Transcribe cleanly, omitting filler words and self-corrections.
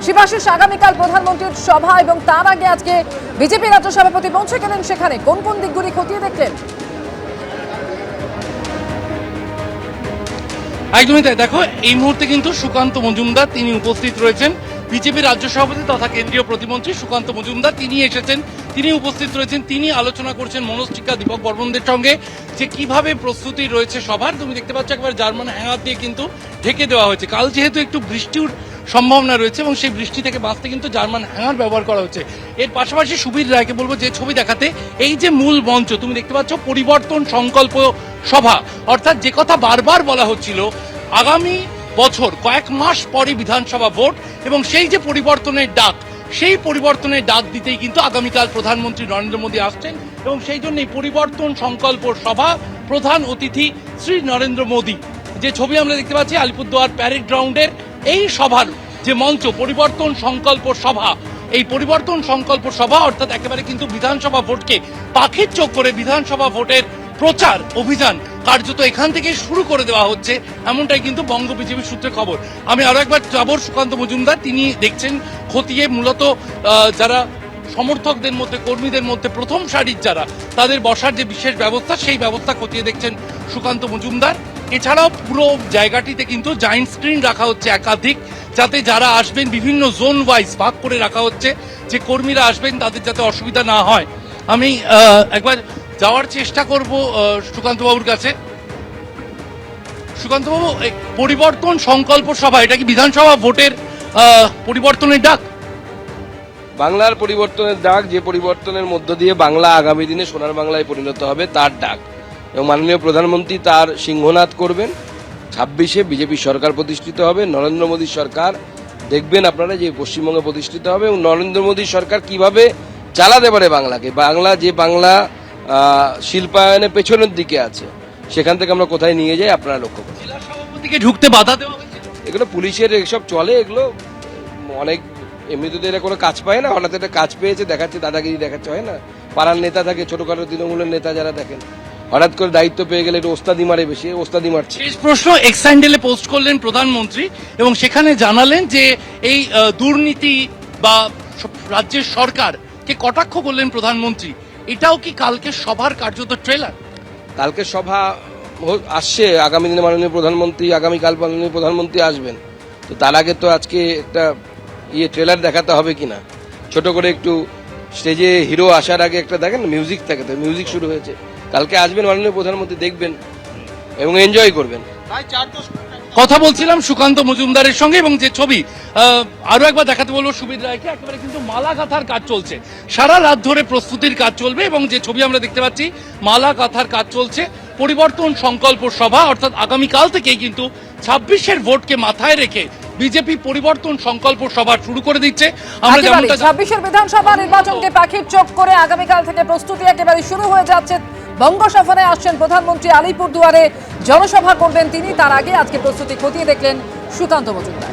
শিবাশিস আগামীকাল প্রধানমন্ত্রীর সভা এবং তার আগে আজকে বিজেপি রাজ্য সভাপতি পৌঁছে গেলেন সেখানে। কোন কোন দিকগুলি খতিয়ে দেখলেন? একদমই তাই। দেখো, এই মুহূর্তে কিন্তু সুকান্ত মজুমদার তিনি উপস্থিত রয়েছেন। বিজেপি রাজ্য সভাপতি তথা কেন্দ্রীয় প্রতিমন্ত্রী সুকান্ত মজুমদার তিনি এসেছেন, তিনি উপস্থিত রয়েছেন। তিনি আলোচনা করছেন মনোজ টিক্কা, দীপক বর্মনদের সঙ্গে যে কিভাবে প্রস্তুতি রয়েছে সভার। তুমি দেখতে পাচ্ছ একবার জার্মান হ্যাঙ্গার দিয়ে কিন্তু ঢেকে দেওয়া হয়েছে। কাল যেহেতু একটু বৃষ্টির সম্ভাবনা রয়েছে এবং সেই বৃষ্টি থেকে বাঁচতে কিন্তু জার্মান হ্যাঙ্গার ব্যবহার করা হচ্ছে। এর পাশাপাশি সুবীর রায়কে বলবো যে ছবি দেখাতে, এই যে মূল মঞ্চ তুমি দেখতে পাচ্ছ পরিবর্তন সংকল্প সভা, অর্থাৎ যে কথা বারবার বলা হচ্ছিল আগামী বছর কয়েক মাস পরে বিধানসভা ভোট এবং সেই যে পরিবর্তনের ডাক, সেই পরিবর্তনের ডাক দিতেই কিন্তু আগামীকাল প্রধানমন্ত্রী নরেন্দ্র মোদী আসছেন এবং সেই জন্যই পরিবর্তন সংকল্প সভা, প্রধান অতিথি শ্রী নরেন্দ্র মোদী। যে ছবি আমরা দেখতে পাচ্ছি আলিপুরদুয়ার প্যারেড গ্রাউন্ডের এই সভার যে মঞ্চ পরিবর্তন সংকল্প সভা, এই পরিবর্তন সংকল্প সভা অর্থাৎ একেবারে কিন্তু বিধানসভা ভোটকে পাখির চোখ করে বিধানসভা ভোটের প্রচার অভিযান কার্যত এখান থেকে শুরু করে দেওয়া হচ্ছে, এমনটাই কিন্তু বঙ্গ বিজেপি সূত্রে খবর। আমি আরো একবার যাবো সুকান্ত মজুমদার, তিনি দেখছেন খতিয়ে মূলত যারা সমর্থকদের মধ্যে কর্মীদের মধ্যে প্রথম সারির যারা তাদের বসার যে বিশেষ ব্যবস্থা, সেই ব্যবস্থা খতিয়ে দেখছেন সুকান্ত মজুমদার। এছাড়াও পুরো জায়গাটিতে কিন্তু জায়েন্ট স্ক্রিন রাখা হচ্ছে একাধিক, যাতে যারা আসবেন বিভিন্ন জোন ওয়াইজ ভাগ করে রাখা হচ্ছে, যে কর্মীরা আসবেন তাদের যাতে অসুবিধা না হয়। আমি একবার যাওয়ার চেষ্টা করব সুকান্তবাবুর কাছে। সুকান্তবাবু, পরিবর্তন সংকল্প সভা এটা কি বিধানসভা ভোটের পরিবর্তনের ডাক? বাংলার পরিবর্তনের ডাক, যে পরিবর্তনের মধ্য দিয়ে বাংলা আগামী দিনে সোনার বাংলায় পরিণত হবে তার ডাক। এবং মাননীয় প্রধানমন্ত্রী তার সিংহনাদ করবেন। 26-এ বিজেপি সরকার প্রতিষ্ঠিত হবে, নরেন্দ্র মোদীর সরকার দেখবেন আপনারা যে পশ্চিমবঙ্গে প্রতিষ্ঠিত হবে এবং নরেন্দ্র মোদীর সরকার কিভাবে চালাতে পারে বাংলাকে। বাংলা শিল্পায়নে পেছনের দিকে আছে, সেখান থেকে আমরা কোথায় নিয়ে যাই আপনারা লক্ষ্য করেন। জেলা সভাপতিকে ঢুকতে বাধা দেওয়া হয়েছে, এগুলো পুলিশের এসব চলে, এগুলো অনেক এমনিতে এরা কোনো কাজ পায় না, হঠাৎ একটা কাজ পেয়েছে দেখাচ্ছে, দাদাগিরি দেখাচ্ছে, হয় না? পাড়ার নেতা থাকে, ছোটখাটো তৃণমূলের নেতা যারা দেখেন, হঠাৎ করে দায়িত্ব পেয়ে গেলে একটু ওস্তাদি মারে, বেশি ওস্তাদি মারছে। শেষ প্রশ্ন, এক্স হ্যান্ডেলে পোস্ট করলেন প্রধানমন্ত্রী এবং সেখানে জানালেন যে এই দুর্নীতি বা রাজ্যের সরকারকে কটাক্ষ করলেন প্রধানমন্ত্রী। এটাও কি কালকে সভার কার্যত ট্রেলার? কালকে সভা আসছে, আগামী দিনে মাননীয় প্রধানমন্ত্রী, আগামীকাল মাননীয় প্রধানমন্ত্রী আসবেন, তো তার আগে তো আজকে একটা ট্রেলার দেখাতে হবে কিনা, ছোট করে একটু স্টেজে হিরো আসার আগে একটা দেখেন মিউজিক থাকে, তো মিউজিক শুরু হয়েছে। কালকে আসবেন মাননীয় প্রধানমন্ত্রী, দেখবেন এবং এনজয় করবেন। কথা বলছিলাম সুকান্ত মজুমদারের সঙ্গে এবং যে ছবি আরো একবার দেখাতে বলবো সুবীর রায়কে, একেবারে কিন্তু মালা গাঁথার কাজ চলছে, সারা রাত ধরে প্রস্তুতির কাজ চলবে এবং যে ছবি আমরা দেখতে পাচ্ছি মালা গাঁথার কাজ চলছে। পরিবর্তন সংকল্প সভা অর্থাৎ আগামীকাল থেকেই কিন্তু 26-এর ভোটকে মাথায় রেখে বিজেপি পরিবর্তন সংকল্প সভা শুরু করে দিচ্ছে। আমরা 26-এর বিধানসভা নির্বাচনকে পাখির চোখ করে আগামীকাল থেকে প্রস্তুতি একেবারে শুরু হয়ে যাচ্ছে। বঙ্গ সফরে আসছেন প্রধানমন্ত্রী, আলিপুরদুয়ারে জনসভা করবেন তিনি। তার আগে আজকে প্রস্তুতি খতিয়ে দেখলেন সুকান্ত মজুমদার।